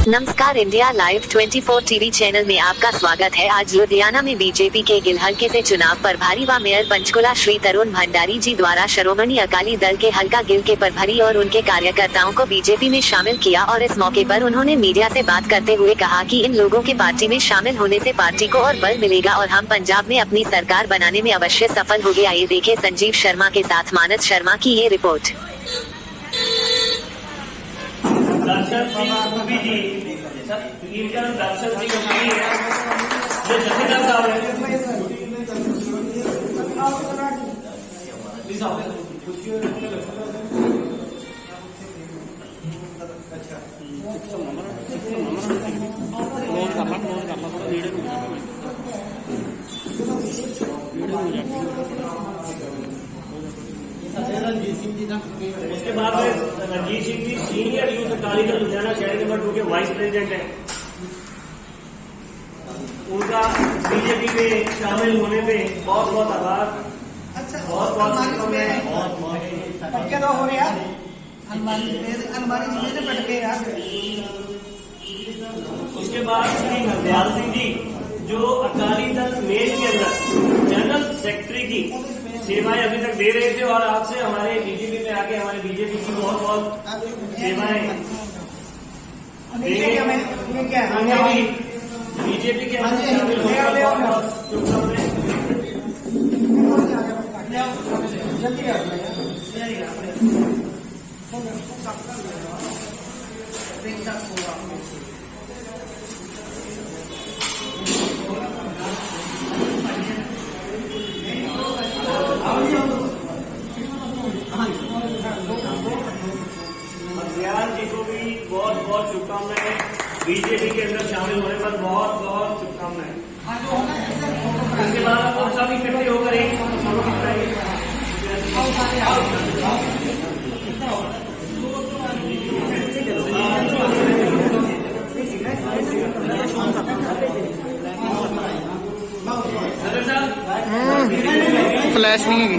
नमस्कार, India live 24 TV channel में आपका स्वागत है। आज लुधियाना में बीजेपी के गिल हलके से चुनाव प्रभारी व मेयर पंचकुला श्री तरुण भंडारी जी द्वारा शिरोमणि अकाली दल के हलका गिल के प्रभारी और उनके कार्यकर्ताओं को बीजेपी में शामिल किया और इस मौके पर उन्होंने मीडिया से बात करते हुए कहा कि इन लोगों के पार्टी में शामिल होने से पार्टी को और बल मिलेगा और हम पंजाब में अपनी सरकार बनाने में अवश्य सफल होंगे। आइए देखें संजीव शर्मा के साथ मानस शर्मा की ये रिपोर्ट। दर्शन सिंह गोपी जी, इनका नाम दर्शन सिंह गोपी है, ये जथेदार साहब है। उसके बाद में रणजीत सिंह जी सीनियर यूथ अकाली दल लुधियाना शहर नंबर 2 के वाइस प्रेसिडेंट हैं। उनका बीजेपी में शामिल होने पे बहुत बहुत आभार। अच्छा, बहुत बहुत पटके तो हो रहे यार, अलमारी से पटके यार। उसके बाद श्री हरदयाल सिंह जी जो अकाली दल मेल के अंदर जनरल सेक्रेटरी की सेवाएं अभी तक दे रहे थे और आज से हमारे बीजेपी में आके हमारे बीजेपी की बहुत बहुत सेवाएं बीजेपी के अंदर शामिल होकर बहुत बहुत शुभकामनाएं। हरदयाल जी को भी बहुत बहुत शुभकामनाएं। बीजेपी के अंदर शामिल होने पर बहुत बहुत शुभकामनाएं। इसके बाद आप लोग सभी इकट्ठे होकर एक फोटो खिंचवाएंगे। फ्लैश नहीं है।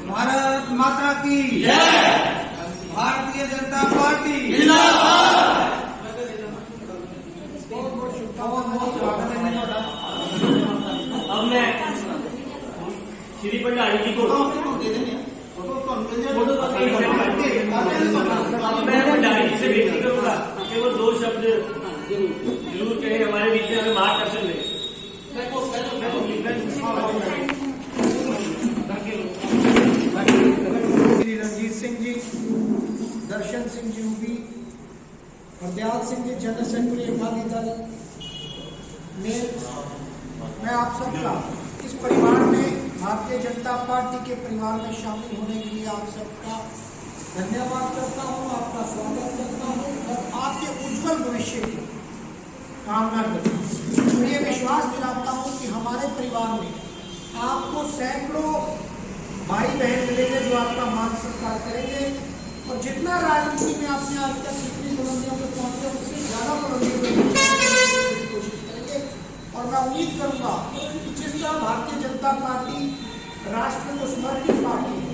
भारत माता की जय, भारतीय जनता पार्टी जिंदाबाद। बहुत बहुत स्वागत है। अब मैं श्री भंडारी जी को मैं भंडारी जी से विनती करूंगा कि वो 2 शब्द जरूर कहें, हमारे बीच में हमें मार्गदर्शन दें। रणजीत सिंह जी, दर्शन Singh ji UP, Hardayal Singh ji general secretary Akali Dal मैं आप सबका इस परिवार में भारतीय जनता पार्टी के परिवार में शामिल होने के लिए आप सबका धन्यवाद करता हूं, आपका स्वागत करता हूं और आपके उज्जवल भविष्य की कामना करता हूं। और ये विश्वास दिलाता हूं कि हमारे परिवार में आपको सैकड़ों भाई बहन मिलेंगे जो आपका मान सत्कार करेंगे और जितना राजनीति में आपने आज तक जितनी बुलंदियों पर पहुंचे उससे ज्यादा बुलंदियों पर पहुंचने की कोशिश करेंगे। और मैं उम्मीद करूंगा कि जिस तरह भारतीय जनता पार्टी राष्ट्र को समर्पित पार्टी है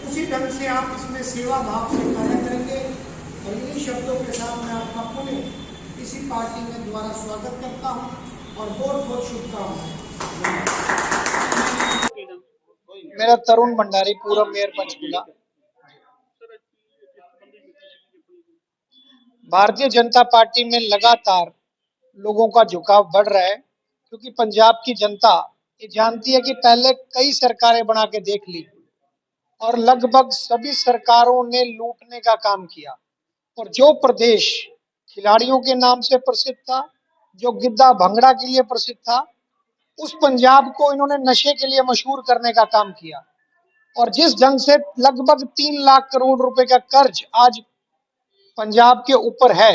उसी ढंग से आप इसमें सेवा भाव से कार्य करेंगे। और इन्हीं शब्दों के साथ मैं आपका पुनः इसी पार्टी में दोबारा स्वागत करता हूं और बहुत बहुत शुभकामनाएं। मेरा तरुण भंडारी, पूर्व मेयर पंचकुला। भारतीय जनता पार्टी में लगातार लोगों का झुकाव बढ़ रहा है क्योंकि पंजाब की जनता ये जानती है कि पहले कई सरकारें बना के देख ली और लगभग सभी सरकारों ने लूटने का काम किया। और जो प्रदेश खिलाड़ियों के नाम से प्रसिद्ध था, जो गिद्दा भंगड़ा के लिए प्रसिद्ध था, उस पंजाब को इन्होंने नशे के लिए मशहूर करने का काम किया। और जिस ढंग से लगभग 3 लाख करोड़ रुपए का कर्ज आज पंजाब के ऊपर है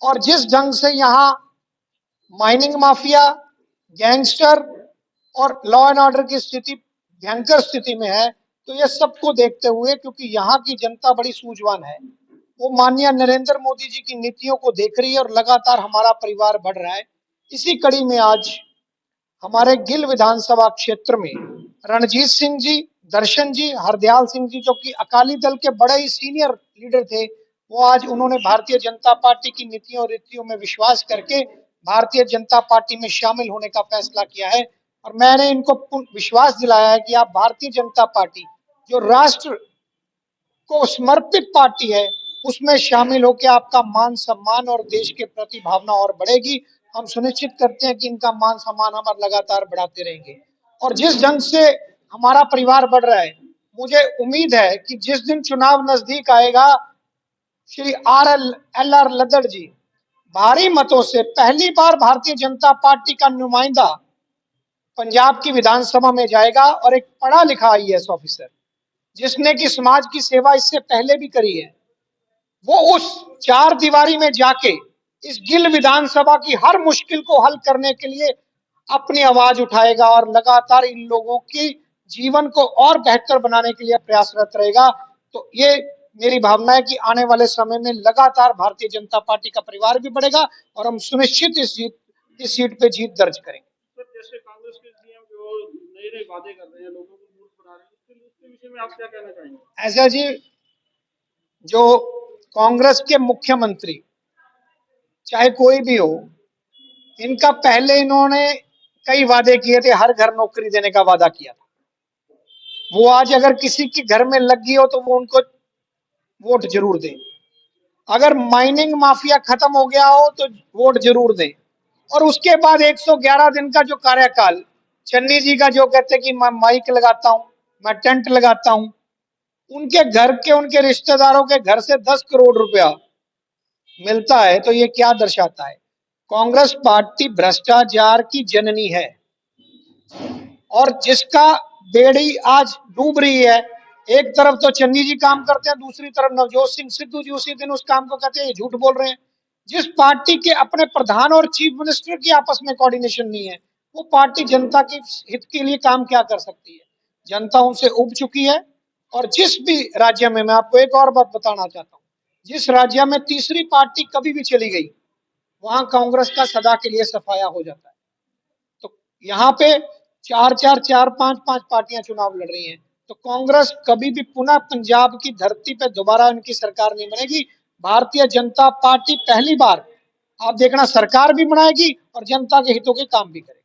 और जिस ढंग से यहाँ माइनिंग माफिया, गैंगस्टर और लॉ एंड ऑर्डर की स्थिति भयंकर स्थिति में है, तो ये सबको देखते हुए, क्योंकि यहाँ की जनता बड़ी सूझवान है, वो माननीय नरेंद्र मोदी जी की नीतियों को देख रही है और लगातार हमारा परिवार बढ़ रहा है। इसी कड़ी में आज हमारे गिल विधानसभा क्षेत्र में रणजीत सिंह जी, दर्शन जी, हरदयाल सिंह जी, जो कि अकाली दल के बड़े ही सीनियर लीडर थे, वो आज उन्होंने भारतीय जनता पार्टी की नीतियों और रीतियों में विश्वास करके भारतीय जनता पार्टी में शामिल होने का फैसला किया है। और मैंने इनको विश्वास दिलाया है कि आप भारतीय जनता पार्टी, जो राष्ट्र को समर्पित पार्टी है, उसमें शामिल होकर आपका मान सम्मान और देश के प्रति भावना और बढ़ेगी। हम सुनिश्चित करते हैं कि इनका मान सम्मान हम लगातार बढ़ाते रहेंगे। और जिस ढंग से हमारा परिवार बढ़ रहा है, मुझे उम्मीद है कि जिस दिन चुनाव नजदीक आएगा, श्री LR लद्दड़ जी भारी मतों से पहली बार भारतीय जनता पार्टी का नुमाइंदा पंजाब की विधानसभा में जाएगा और एक पढ़ा लिखा IAS ऑफिसर, जिसने की समाज की सेवा इससे पहले भी करी है, वो उस चार दीवारी में जाके इस गिल विधानसभा की हर मुश्किल को हल करने के लिए अपनी आवाज उठाएगा और लगातार इन लोगों की जीवन को और बेहतर बनाने के लिए प्रयासरत रहेगा। तो ये मेरी भावना है कि आने वाले समय में लगातार भारतीय जनता पार्टी का परिवार भी बढ़ेगा और हम सुनिश्चित इस सीट पे जीत दर्ज करेंगे। सर, जैसे कांग्रेस के सीएम जो नए वादे कर रहे हैं, लोगों को मूर्ख बना रहे हैं, इसके विषय में आप क्या कहना चाहेंगे? ऐसा जी, जो कांग्रेस के मुख्यमंत्री चाहे कोई भी हो, इनका पहले इन्होंने कई वादे किए थे, हर घर नौकरी देने का वादा किया था। वो आज अगर किसी के घर में लग गई हो तो वो उनको वोट जरूर दें। अगर माइनिंग माफिया खत्म हो गया हो तो वोट जरूर दें। और उसके बाद 111 दिन का जो कार्यकाल, चन्नी जी का जो कहते कि मैं माइक लगाता हूं, मैं टेंट लगाता हूं, उनके घर के, उनके रिश्तेदारों के घर से 10 करोड़ रुपया मिलता है, तो ये क्या दर्शाता है? कांग्रेस पार्टी भ्रष्टाचार की जननी है और जिसका बेड़ी आज डूब रही है। एक तरफ तो चन्नी जी काम करते हैं, दूसरी तरफ नवजोत सिंह सिद्धू जी उसी दिन उस काम को कहते हैं, ये झूठ बोल रहे हैं। जिस पार्टी के अपने प्रधान और चीफ मिनिस्टर की आपस में कोऑर्डिनेशन नहीं है, वो पार्टी जनता के हित के लिए काम क्या कर सकती है? जनता उनसे उब चुकी है। और जिस भी राज्य में, मैं आपको एक और बात बताना चाहता हूँ, जिस राज्य में तीसरी पार्टी कभी भी चली गई, वहां कांग्रेस का सदा के लिए सफाया हो जाता है। तो यहाँ पे 4-4, 4-5 पार्टियां चुनाव लड़ रही हैं, तो कांग्रेस कभी भी पुनः पंजाब की धरती पे दोबारा उनकी सरकार नहीं बनेगी। भारतीय जनता पार्टी पहली बार आप देखना सरकार भी बनाएगी और जनता के हितों के काम भी करेगी।